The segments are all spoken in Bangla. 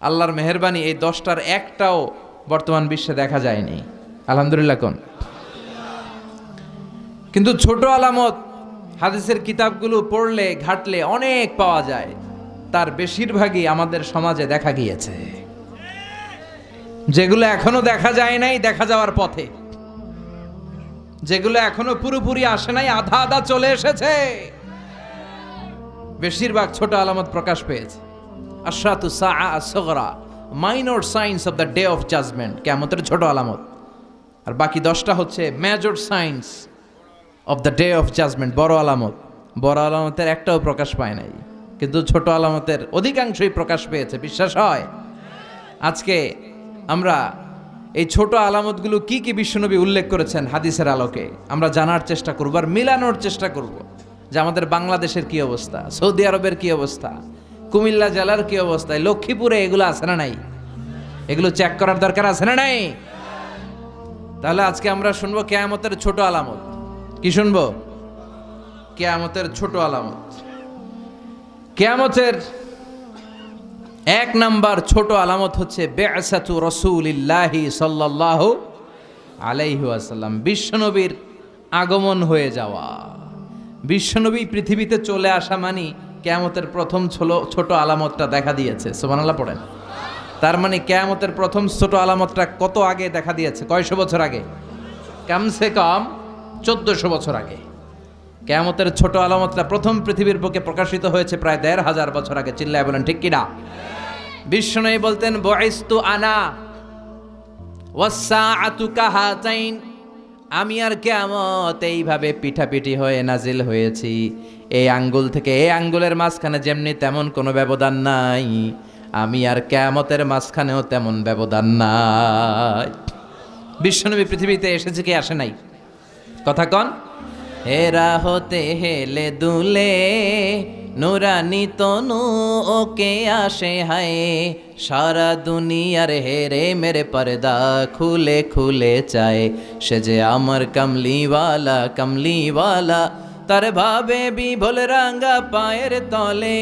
আল্লাহর মেহেরবানি এই 10টার একটাও বর্তমান বিশ্বে দেখা যায়নি, আলহামদুলিল্লাহ কোন। কিন্তু ছোট আলামত হাদিসের কিতাবগুলো পড়লে ঘাটলে অনেক পাওয়া যায়, তার বেশিরভাগই আমাদের সমাজে দেখা গিয়েছে। যেগুলো এখনো দেখা যায় নাই, দেখা যাওয়ার পথে, যেগুলো এখনো পুরোপুরি আসে নাই, আধা আধা চলে এসেছে, বেশিরভাগ ছোট আলামত প্রকাশ পেয়েছে। আশরাতু সাআ আসগরা, minor signs of the day of judgement, কিয়ামতের ছোট আলামত। আর বাকি 10টা হচ্ছে major signs of the day of judgement, বড় আলামত। বড় আলামতের একটাও প্রকাশ পায় নাই, কিন্তু ছোট আলামতের অধিকাংশই প্রকাশ পেয়েছে, বিশ্বাস হয়? আজকে আমরা এই ছোট আলামতগুলো কি কি বিশ্বনবী উল্লেখ করেছেন হাদিসের আলোকে আমরা জানার চেষ্টা করব, আর মিলানোর চেষ্টা করব যে আমাদের বাংলাদেশের কি অবস্থা, সৌদি আরবের কি অবস্থা, কুমিল্লা জেলার কি অবস্থা, লক্ষ্মীপুরে এগুলো আছে না নাই? এগুলো চেক করার দরকার আছে না নাই? তাহলে আজকে আমরা শুনবো কিয়ামতের ছোট আলামত। কি শুনবো? কিয়ামতের ছোট আলামত। কিয়ামতের 1 নাম্বার ছোট আলামত হচ্ছে বিআসাতু রাসূলিল্লাহি সাল্লাল্লাহু আলাইহি ওয়াসাল্লাম, বিশ্বনবীর আগমন হয়ে যাওয়া। বিশ্বনবী পৃথিবীতে চলে আসা মানে কিয়ামতের প্রথম ছোট আলামতটা দেখা দিয়েছে। সুবহানাল্লাহ পড়েন। তার মানে কিয়ামতের প্রথম ছোট আলামতটা কত আগে দেখা দিয়েছে? কয়শো বছর আগে? কমসে কম 1400 বছর আগে। কিয়ামতের ছোট আলামতটা প্রথম পৃথিবীর বুকে প্রকাশিত হয়েছে প্রায় 1500 বছর আগে। চিল্লায় বলেন ঠিক কিনা? বিশ্বনবী বলতেন বুইস্তু আনা ওয়াসসাআতু কাহাতাইন, আমি আর কিয়ামত এইভাবে পিঠাপিঠি হয়ে নাজিল হয়েছি। এই আঙ্গুল থেকে এই আঙ্গুলের মাঝখানে যেমনি তেমন কোনো ব্যবধান নাই, আমি আর কিয়ামতের মাঝখানেও তেমন ব্যবধান নাই। বিশ্বনবী পৃথিবীতে এসেছে কি আসে নাই? কথা কন। হেরা হতে হেলে দুলে নুরানি তনু ওকে আসে হায়, সারা দুনিয়ার হেরে মেরে পর্দা খুলে খুলে চায়, সে যে আমার কমলিওয়ালা কমলিওয়ালা, তার ভাবে বিভোল রাঙ্গা পায়ের তলে,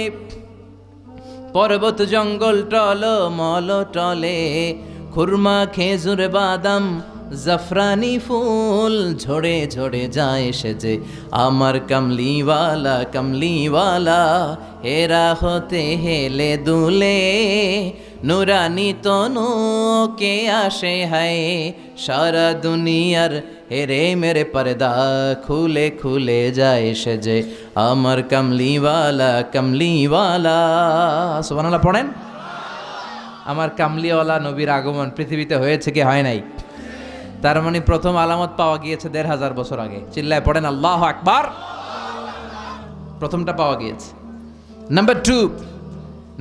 পর্বত জঙ্গল টল মল টলে, খুরমা খেজুর বাদাম জাফরানি ফুল ঝরে ঝরে যায়, সে যে আমার কমলিওয়ালা কমলিওয়ালা, হেরা হতে হেলে দুলে নুরানি তনু কে আসে হায়, সারা দুনিয়ার হেরে মেরে পর্দা খুলে খুলে যায়, সে যে আমার কমলিওয়ালা কমলিওয়ালা। সুবহানাল্লাহ পড়েন। আমার কামলিওয়ালা নবীর আগমন পৃথিবীতে হয়েছে কি হয় নাই? তার মানে প্রথম আলামত পাওয়া গিয়েছে 1500 বছর আগে। চিল্লায় পড়েন আল্লাহু আকবার। প্রথমটা পাওয়া গিয়েছে।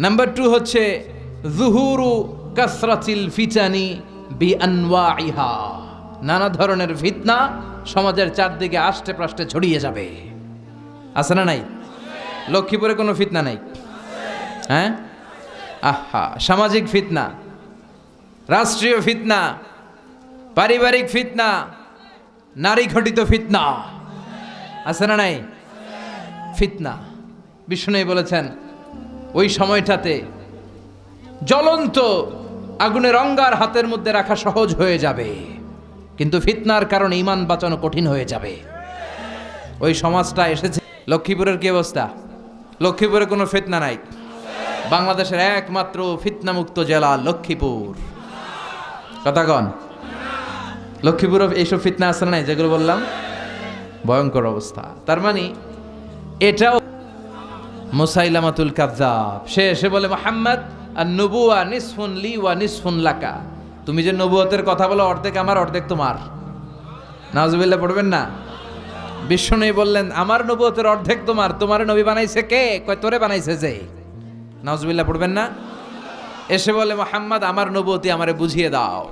নাম্বার টু হচ্ছে যুহুরু কাসরাতিল ফিতানি বিআনওয়াইহা, নানা ধরনের ফিতনা সমাজের চারদিকে আষ্টে প্রাষ্টে ছড়িয়ে যাবে। আছে না নাই? লক্ষ্মীপুরে কোনো ফিতনা নাই? হ্যাঁ, আহা, সামাজিক ফিতনা, রাষ্ট্রীয় ফিতনা, পারিবারিক ফিতনা, নারী ঘটিত ফিতনা, আছে না নাই? ফিতনা। বিষ্ণু বলেছেন ওই সময়টাতে জ্বলন্ত আগুনের অঙ্গার হাতের মধ্যে রাখা সহজ হয়ে যাবে, কিন্তু ফিতনার কারণে ঈমান বাঁচানো কঠিন হয়ে যাবে। ওই সমাজটা এসেছে। লক্ষ্মীপুরের কি অবস্থা? লক্ষ্মীপুরে কোনো ফিতনা নাই। বাংলাদেশের একমাত্র ফিতনামুক্ত জেলা লক্ষ্মীপুর। কথা কন। লক্ষ্মীপুরে এইসব ফিতনা আছে না নাই যেগুলো বললাম? ভয়ঙ্কর অবস্থা। তার মানে এটাও মুসাইলামাতুল কাযযাব, সে এসে বলে মুহাম্মদ আন-নবুওয়া নিসফুন লি ওয়া নিসফুন লাকা, তুমি যে নবুয়তের কথা বলো অর্ধেক আমার অর্ধেক তোমার। নাউজুবিল্লাহ পড়বেন না? বিশ্বনবী বললেন আমার নবুয়তের অর্ধেক তোমার, তোমার নবী বানাইছে কে? কয় তোরে বানাইছে যে। নাউজুবিল্লাহ পড়বেন না? এসে বলে মুহাম্মদ আমার নবুয়তি আমারে বুঝিয়ে দাও।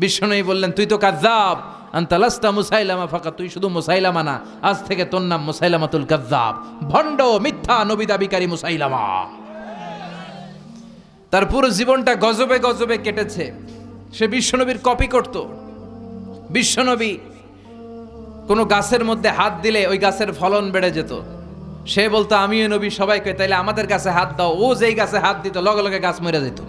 বিশ্বনবী বললেন তুই তো কাযযাব, আনতা লাস্তা মুসাইলামা ফাকাত, তুই শুধু মুসাইলামা না, আজ থেকে তোর নাম মুসাইলামাতুল কাযযাব, ভণ্ড মিথ্যা নবী দাবিকারী মুসাইলামা। তার পুরো জীবনটা গজবে গজবে কেটেছে। সে বিশ্বনবীর কপি করত। বিশ্বনবী কোনো গাছের মধ্যে হাত দিলে ওই গাছের ফলন বেড়ে যেত। সে বলতো আমিও নবী, সবাইকে তাইলে আমাদের গাছে হাত দাও। ও যেই গাছে হাত দিত লগে লগে গাছ মরে যেত।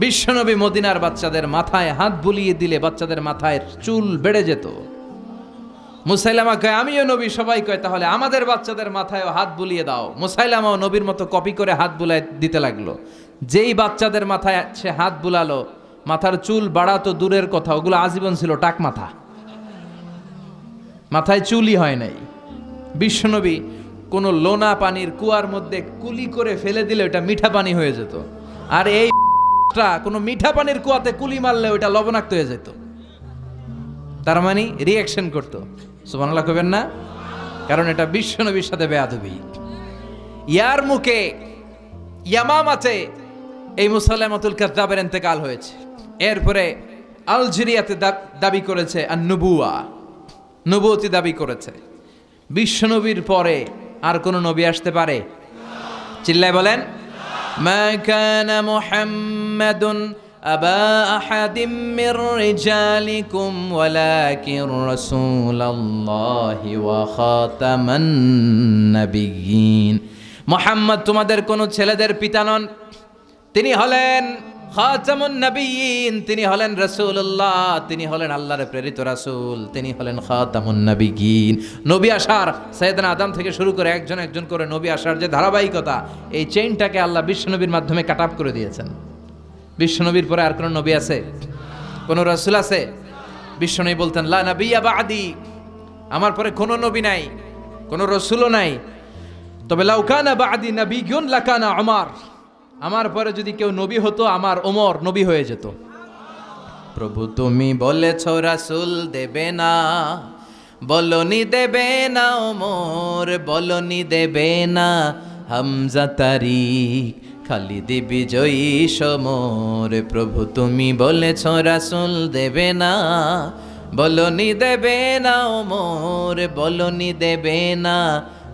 বিশ্বনবী মদিনার বাচ্চাদের মাথায় হাত বুলিয়ে দিলে বাচ্চাদের মাথায় চুল বেড়ে যেত। মুসাইলামা কয় আমিও নবী, সবাই কয় তাহলে আমাদের বাচ্চাদের মাথায়ও হাত বুলিয়ে দাও। মুসাইলামাও নবীর মতো কপি করে হাত বুলাই দিতে লাগলো। যেই বাচ্চাদের মাথায় সে হাত বুলালো, মাথার চুল বাড়াতো দূরের কথা, ওগুলো আজীবন ছিল টাক মাথা, মাথায় চুলই হয় নাই। বিশ্বনবী কোনো লোনা পানির কুয়ার মধ্যে কুলি করে ফেলে দিলে ওটা মিঠা পানি হয়ে যেত, আর এই কোনো মিঠা পানির কুয়াতে কুলি মারলে ওটা লবণাক্ত হয়ে যেত। তার মানে রিয়াকশন করতো। সুবহানাল্লাহ কইবেন না? কারণ এটা বিশ্বনবীর সাথে বেয়াদবি। ইয়ার মুখে ইয়ামামাতে এই মুসাইলামাতুল কাযযাবের ইন্তেকাল হয়েছে। এরপরে আলজেরিয়াতে দাবি করেছে আর নবুয়তি দাবি করেছে। বিশ্বনবীর পরে আর কোন নবী আসতে পারে? চিল্লায় বলেন, মা কানা মুহাম্মাদুন আবা আহাদিম মির রিজালিকুম ওয়ালাকিন রাসূলুল্লাহি ওয়া খাতামান নাবিয়্যিন। মুহাম্মদ তোমাদের কোন ছেলেদের পিতা নন, তিনি হলেন খাতামুন নবিয়্যিন, তিনি হলেন রাসূলুল্লাহ, তিনি হলেন আল্লাহর প্রেরিত রাসূল, তিনি হলেন খাতামুন নবিয়্যিন। নবী আসার সাইয়েদনা আদম থেকে শুরু করে একজন একজন করে নবী আসার যে ধারাবাহিকতা, এই চেইনটাকে আল্লাহ বিশ্বনবীর মাধ্যমে কাট আপ করে দিয়েছেন। বিশ্বনবীর পরে আর কোন নবী আছে? কোন রাসূল আছে? বিশ্বনবী বলতেন লা নাবিয়্যা বা'দি, আমার পরে কোন নবী নাই, কোন রাসূলও নাই। তবে লাউ কানা বা'দি নাবিয়্যুন লাকানা উমর, আমার পরে যদি কেউ নবী হতো আমার ওমর নবী হয়ে যেত। প্রভু তুমি বলেছ রাসূল দেবে না, বলনি দেবে না ওমর, বলনি দেবে না হামজা তারিক, খালিদ বিজয়ী সমর। প্রভু তুমি বলেছ রাসূল দেবে না, বলনি দেবে না ওমর, বলনি দেবে না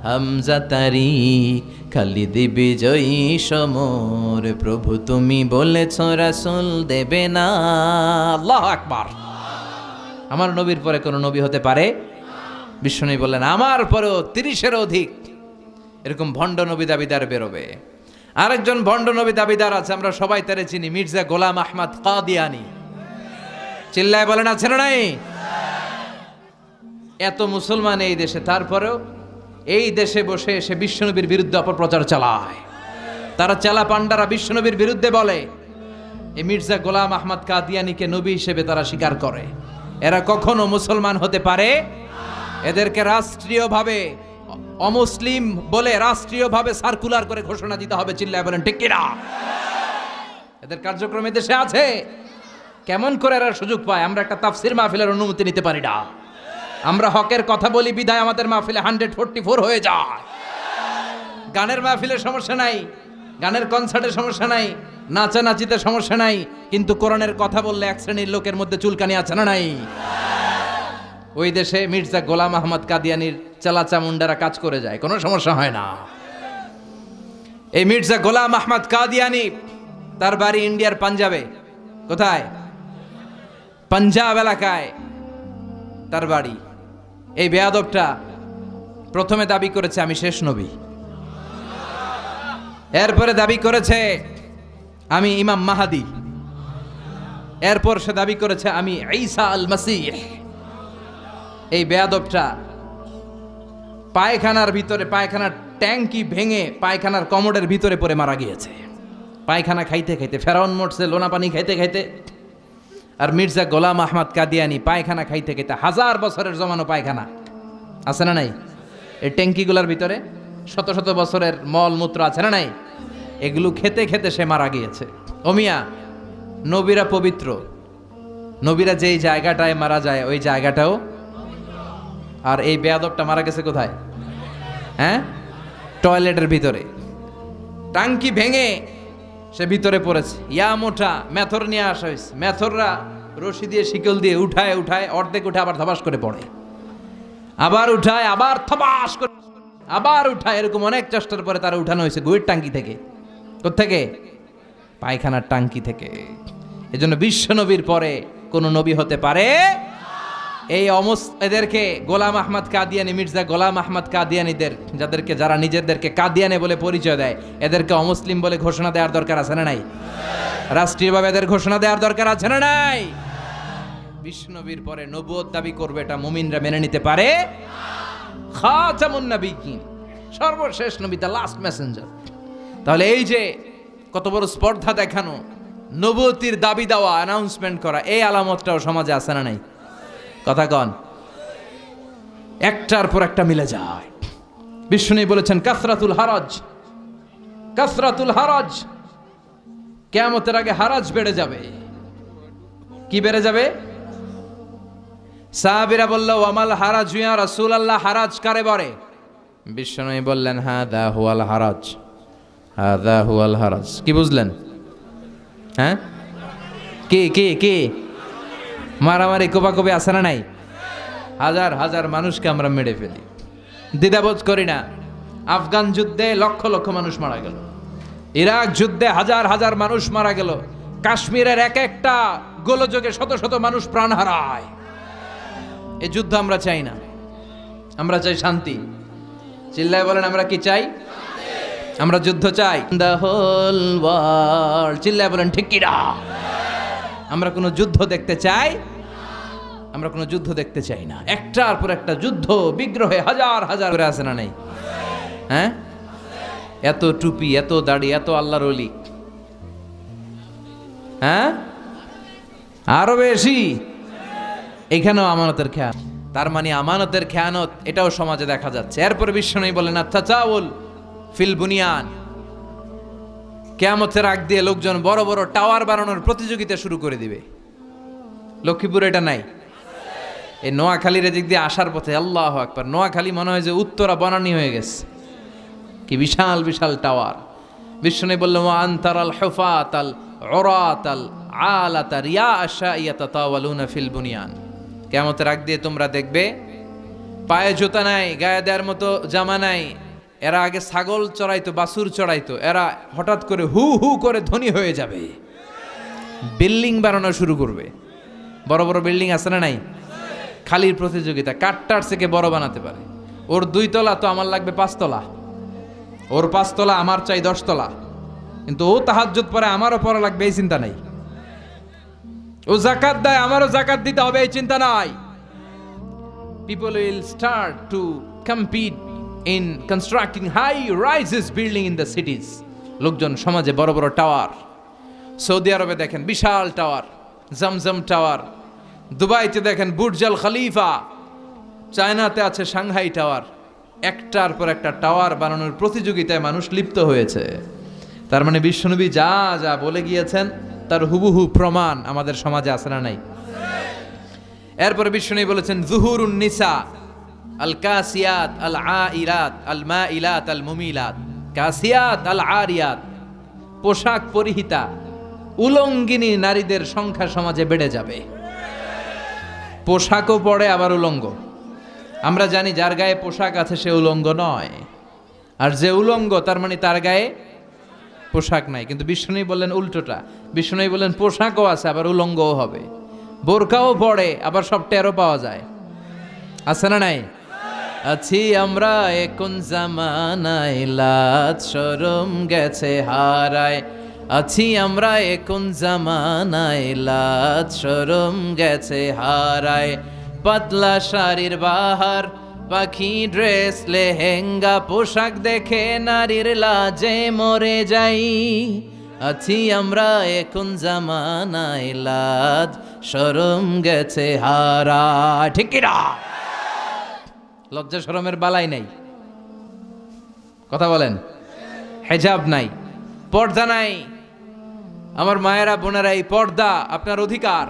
হামজা তারিক, খালিদ বিজয়ী সমর। প্রভু তুমি বলেছ রাসূল দেবে না। আল্লাহু আকবার। আমার নবীর পরে কোন নবী হতে পারে? বিশ্বনবী বললেন আমার পরেও 30-এর অধিক এরকম ভণ্ড নবী দাবিদার বেরোবে। আরেকজন ভণ্ড নবী দাবিদার আছে, আমরা সবাই তারে চিনি, মির্জা গোলাম আহমদ কাদিয়ানী। চিল্লায় বলেন আছে না নাই? এত মুসলমান এই দেশে, তারপরেও এই দেশে বসে এসে বিশ্বনবীর বিরুদ্ধে অপপ্রচার চালায়। তারা চেলা পান্ডারা বিশ্বনবীর বিরুদ্ধে বলে। এই মির্জা গোলাম আহমদ কাদিয়ানীকে নবী হিসেবে তারা স্বীকার করে। এরা কখনো মুসলমান হতে পারে? এদেরকে রাষ্ট্রীয়ভাবে অমুসলিম বলে রাষ্ট্রীয়ভাবে সার্কুলার করে ঘোষণা দিতে হবে। চিল্লায় বলেন ঠিক কিনা? এদের কার্যক্রম দেশে আছে। কেমন করে এরা সুযোগ পায়? আমরা একটা তাফসির মাহফিলের অনুমতি নিতে পারি না। আমরা হকের কথা বলি বিদায় আমাদের মাহফিলে 144 হয়ে যায়। গানের মাহফিলের সমস্যা নাই, গানের কনসার্টের সমস্যা নাই, নাচানাচিতে সমস্যা নাই, কিন্তু কোরআনের কথা বললে এক শ্রেণীর লোকের মধ্যে চুলকানি আছে না নাই? ওই দেশে মির্জা গোলাম আহমদ কাদিয়ানীর চেলা চামুন্ডারা কাজ করে যায়, কোনো সমস্যা হয় না। এই মির্জা গোলাম আহমদ কাদিয়ানী, তার বাড়ি ইন্ডিয়ার পাঞ্জাবে। কোথায়? পাঞ্জাব এলাকায় তার বাড়ি। এই বেয়াদবটা প্রথমে দাবি করেছে আমি শেষ নবী, এরপরে দাবি করেছে আমি ইমাম মাহাদি, এরপর সে দাবি করেছে আমি ঈসা আল মাসীহ। এই বেয়াদবটা পায়খানার ভিতরে, পায়খানার ট্যাঙ্কি ভেঙে পায়খানার কমোডের ভিতরে পড়ে মারা গিয়েছে। পায়খানা খাইতে খাইতে ফেরাউন মরছে লোনা পানি খাইতে খাইতে। আর মির্জা গোলাম আহমদ কাদিয়ানী পায়খানা খাইতে খাইতে, 1000 বছরের জমানো পায়খানা আছে না নাই? এই ট্যাঙ্কিগুলোর ভিতরে শত শত বছরের মল মূত্র আছে না নাই? এগুলো খেতে খেতে সে মারা গিয়েছে। ওমিয়া, নবীরা পবিত্র, নবীরা যেই জায়গাটায় মারা যায় ওই জায়গাটাও। আর এই বেয়াদবটা মারা গেছে কোথায়? হ্যাঁ, টয়লেটের ভিতরে। টাঙ্কি ভেঙে সে ভিতরে পড়েছে। ইয়া মোটা মেথর নিয়ে আসা হয়েছে। মেথররা রশি দিয়ে শিকল দিয়ে উঠায় উঠায়, অর্ধেক উঠে আবার ধবাস করে পড়ে, আবার উঠায় আবার থবাস করে আবার উঠায়। এরকম অনেক চেষ্টার পরে তারা উঠানো হয়েছে গুয়ের টাঙ্কি থেকে। কোত্থেকে? পায়খানার টাঙ্কি থেকে। এজন্য বিশ্ব নবীর পরে কোন নবী হতে পারে? এই এদেরকে গোলাম আহমদ কাদিয়ানী, মির্জা গোলাম আহমদ কাদিয়ানীদের, যাদেরকে যারা নিজেদেরকে কাদিয়ানী বলে পরিচয় দেয়, এদেরকে অমুসলিম বলে ঘোষণা দেওয়ার দরকার আছে না নাই? রাষ্ট্রীয়ভাবে এদের ঘোষণা দেওয়ার দরকার আছে না নাই? বিশ্বনবীর পরে নবুয়ত দাবি করবে, এটা মুমিনরা মেনে নিতে পারে? খাতামুন নবিয়্যিন, সর্বশেষ নবী, দ্য লাস্ট মেসেঞ্জার। তাহলে এই যে কত বড় স্পর্ধা দেখানো, নবুয়তির দাবি দেওয়া, অ্যানাউন্সমেন্ট করা, এই আলামতটাও সমাজে আছে না নাই? কথা কন। একটার পর একটা মিলে যায়। বিষ্ণু বলেছেন কাসরাতুল হারাজ, কাসরাতুল হারাজ, কিয়ামতের আগে হারাজ বেড়ে যাবে। কি বেড়ে যাবে? সাহাবীরা বলল, ওয়ামাল হারাজ ইয়া রাসূলুল্লাহ, হারাজ কারে বলে? বিষ্ণু বললেন, হাদা হুয়াল হারাজ, হাদা হুয়াল হারাজ। কি বুঝলেন? হ্যাঁ, কি কি কি মারামারি কোপাকুপি আছে না নাই? হাজার হাজার মানুষকে আমরা মেরে ফেলি, দ্বিধাবোধ করি না। আফগান যুদ্ধে লক্ষ লক্ষ মানুষ মারা গেল, ইরাক যুদ্ধে হাজার হাজার মানুষ মারা গেল, কাশ্মীরের এক একটা গোলযোগে শত শত মানুষ প্রাণ হারায়। এই যুদ্ধ আমরা চাই না, আমরা চাই শান্তি। চিল্লায় বলেন, আমরা কি চাই? আমরা যুদ্ধ চাই। দ্য হোল ওয়ার্ল্ড, চিল্লায় বলেন ঠিক কি না? আমরা কোনো যুদ্ধ দেখতে চাই? আমরা কোনো যুদ্ধ দেখতে চাই না। একটার পর একটা যুদ্ধ, বিগ্রহে হাজার হাজার করে আছে না নাই? হ্যাঁ, এত টুপি, এত দাড়ি, এত আল্লাহর ওলি, হ্যাঁ, আরো বেশি। এখানেও আমানতের খেয়াল। তার মানে আমানতের খেয়ানত এটাও সমাজে দেখা যাচ্ছে। এরপরে বিশ্বনবী বলেন, আত-তাচাউল ফিল বুনিয়ান, কিয়ামতের আগ দিয়ে লোকজন বড় বড় টাওয়ার বানানোর প্রতিযোগিতা শুরু করে দিবে। লক্ষ্মীপুরে এটা নাই? এই নোয়াখালীর এদিক দিয়ে আসার পথে, আল্লাহু আকবার, নোয়াখালী মনে হয় যে উত্তরা বনানী হয়ে গেছে। কি বিশাল বিশাল টাওয়ার। বিষ্ণু বলল, আনতারাল হুফাতাল উরাতাল আলাতা রিয়া আশাইয়াতাতাওয়ালুনা ফিল বুনিয়ান, কিয়ামতের আগ দিয়ে তোমরা দেখবে পায়ে জুতা নাই, গায়ে দেওয়ার মতো জামা নাই। এরা আগে ছাগল চড়াইতো, বাছুর চড়াইতো, এরা হঠাৎ করে হু হু করে ধনী হয়ে যাবে, বিল্ডিং বানানো শুরু করবে। বড় বড় বিল্ডিং আছে না নাই? খালির প্রতিযোগিতা, কাঠটার থেকে বড় বানাতে পারে। ওর 2 তলা তো আমার লাগবে 5 তলা, ওর 5 তলা আমার চাই 10 তলা, কিন্তু ও তাহাজ্জুদ পড়ে আমারও পড়া লাগবে এই চিন্তা নাই। ও যাকাত দেয়, আমারও যাকাত দিতে হবে এই চিন্তা নাই। People will start to compete in constructing high rises building in the cities. লোকজন সমাজে বড় বড় টাওয়ার, সৌদি আরবে দেখেন বিশাল টাওয়ার, জমজম টাওয়ার, দুবাইতে দেখেন বুর্জ আল খলিফা, চায়নাতে আছে সাংহাই টাওয়ার। একটার পর একটা টাওয়ার বানানোর প্রতিযোগিতায় মানুষ লিপ্ত হয়েছে। তার মানে বিশ্বনবী যা যা বলে গিয়েছেন তার হুবহু প্রমাণ আমাদের সমাজে আছে না নাই? এরপরে বিশ্বনবী বলেছেন, যুহুরুন নিসা আল কাসিয়াত আল আইরাত আল মাইলাত আল মুমিলাত, কাসিয়াত আল আরিয়াত, পোশাক পরিহিতা উলঙ্গিনী নারীদের সংখ্যা সমাজে বেড়ে যাবে। পোশাকও পরে আবার উলঙ্গ। আমরা জানি যার গায়ে পোশাক আছে সে উলঙ্গ নয়, আর যে উলঙ্গ তার মানে তার গায়ে পোশাক নাই। কিন্তু বিষ্ণুই বললেন উল্টোটা, বিষ্ণুই বললেন পোশাকও আছে আবার উলঙ্গও হবে, বোরকাও পড়ে আবার সব টেরও পাওয়া যায়। আছে না নাই? আছি আমরা এখন জামানায়, লাজ শরম গেছে হারায়। আছি আমরা এখন জামানায়, লাজ শরম গেছে হারায়। পাতলা শাড়ির বাহার, পাখি ড্রেস লেহেঙ্গা, পোশাক দেখে নারীর লাজে মরে যাই। আছি আমরা এখন জামানায়, লাজ শরম গেছে হারায়। ঠিক কি না? লজ্জা শরমের বালাই নাই। কথা বলেন। হেজাব নাই, পর্দা নাই। আমার মায়েরা বোনেরা, এই পর্দা আপনার অধিকার,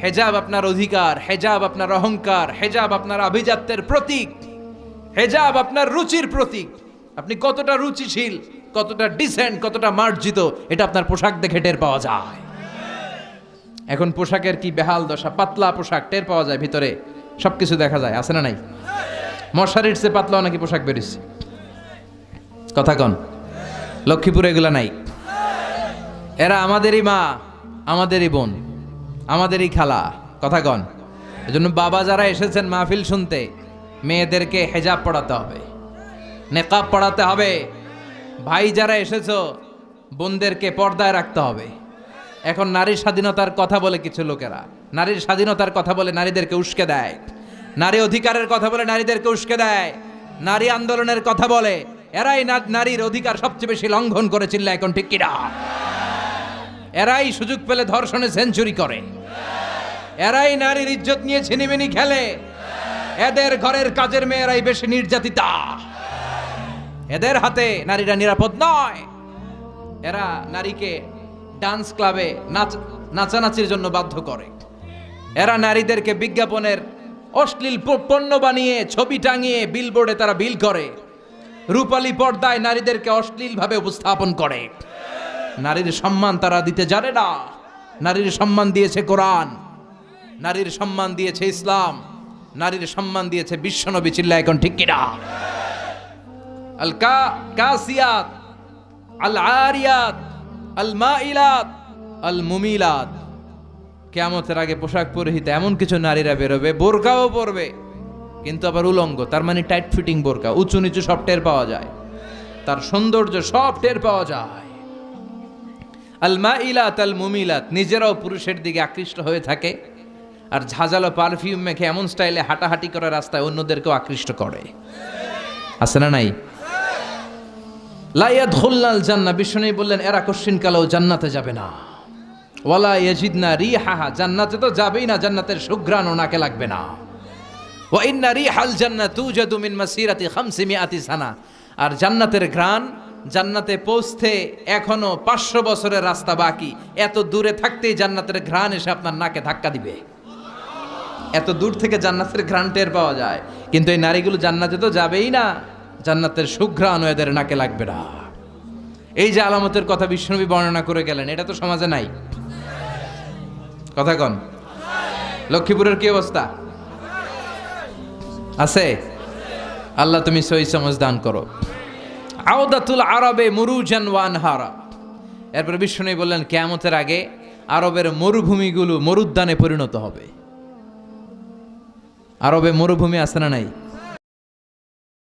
হেজাব আপনার অধিকার, হেজাব আপনার অহংকার, হেজাব আপনার আভিজাত্যের প্রতীক, হেজাব আপনার রুচির প্রতীক। আপনি কতটা রুচিশীল, কতটা ডিসেন্ট, কতটা মার্জিত, এটা আপনার পোশাক দেখে টের পাওয়া যায়। এখন পোশাকের কি বেহাল দশা, পাতলা পোশাক টের পাওয়া যায়, ভিতরে সবকিছু দেখা যায়। আছে না নাই? মশারির চেয়ে পাতলাও নাকি পোশাক বেরিয়েছে। কথা কন। লক্ষ্মীপুরে এগুলা নাই। এরা আমাদেরই মা, আমাদেরই বোন, আমাদেরই খালা। কথা কন। এজন্য বাবা যারা এসেছেন মাহফিল শুনতে, মেয়েদেরকে হেজাব পড়াতে হবে, নেকাব পড়াতে হবে। ভাই যারা এসেছো, বোনদেরকে পর্দায় রাখতে হবে। এখন নারীর স্বাধীনতার কথা বলে কিছু লোকেরা, নারীর স্বাধীনতার কথা বলে নারীদেরকে উস্কে দেয়, নারী অধিকারের কথা বলে নারীদেরকে উস্কে দেয়, নারী আন্দোলনের কথা বলে। এরাই নারীর অধিকার সবচেয়ে বেশি লঙ্ঘন করেছিল, এখন ঠিক কিনা? এরাই সুযোগ পেলে ধর্ষণে সেঞ্চুরি করে, এরাই নারীর ইজ্জত নিয়ে ছিনিমিনি খেলে, এদের ঘরের কাজের মেয়েরাই বেশি নির্যাতিতা, এদের হাতে নারীরা নিরাপদ নয়। এরা নারীকে ডান্স ক্লাবে নাচানাচির জন্য বাধ্য করে, এরা নারীদেরকে বিজ্ঞাপনের অশ্লীল পণ্য বানিয়ে ছবি টাঙিয়ে বিলবোর্ডে তারা বিল করে, রূপালী পর্দায় নারীদেরকে অশ্লীলভাবে উপস্থাপন করে। নারীর সম্মান তারা দিতে জানে না। নারীর সম্মান দিয়েছে কোরআন, নারীর সম্মান দিয়েছে ইসলাম, নারীর সম্মান দিয়েছে বিশ্বনবী। চিল্লা এখন ঠিক কিনা? আল কাসিয়াত, আল আরিয়াত, আল মাইলাত, আল মুমিলাত। কিয়ামতের আগে পোশাক পরিহিত এমন কিছু নারীরা বেরোবে, বোরকাও পরবে কিন্তু আবার উলঙ্গ, তার মানে টাইট ফিটিং বোরকা, উঁচু নিচু সব টের পাওয়া যায়, তার সৌন্দর্য সব টের পাওয়া যায়। আল মাইলাত, আল মুমিলাত, নিজেরাও পুরুষের দিকে আকৃষ্ট হয়ে থাকে, আর ঝাঁঝালো পারফিউম মেখে এমন স্টাইলে হাঁটাহাঁটি করে রাস্তায় অন্যদেরকেও আকৃষ্ট করে। আছে না নাই? লা ইয়াদখুলনাল জান্নাহ, বিষ্ণু বললেন এরা কোশ্চিন কালেও জান্নাতে যাবে না। ওয়ালা ইয়াজিদনা রিহাহা, জান্নাতে তো যাবেই না, জান্নাতের সুঘ্রাণও নাকে লাগবে না। ওয়া ইন্না রিহাল জান্নাত তুজাদু মিন মাসিরাতি 500 সানা, আর জান্নাতের ঘ্রাণ, জান্নাতে পৌঁছতে এখনো 500 বছরের রাস্তা বাকি। এত দূরে থাকতেই জান্নাতের ঘ্রাণ এসে আপনার নাকে ধাক্কা দিবে। এত দূর থেকে জান্নাতের ঘ্রাণ টের পাওয়া যায়, কিন্তু এই নারীগুলো জান্নাতে তো যাবেই না, জান্নাতের সুঘ্রাণও এদের নাকে লাগবে না। এই যে আলামতের কথা বিশ্বনবী বর্ণনা করে গেলেন, এটা তো সমাজে নাই। কথা কন, লক্ষ্মীপুরের কি অবস্থা? আছে? আল্লাহ তুমি সহি সমাজ দান করো। আওদাতুল আরবে মুরুজান ওয়া আনহারা, এরপর বিশ্বনবী বললেন কিয়ামতের আগে আরবের মরুভূমিগুলো মরুদ্যানে পরিণত হবে। আরবে মরুভূমি আছে না নাই?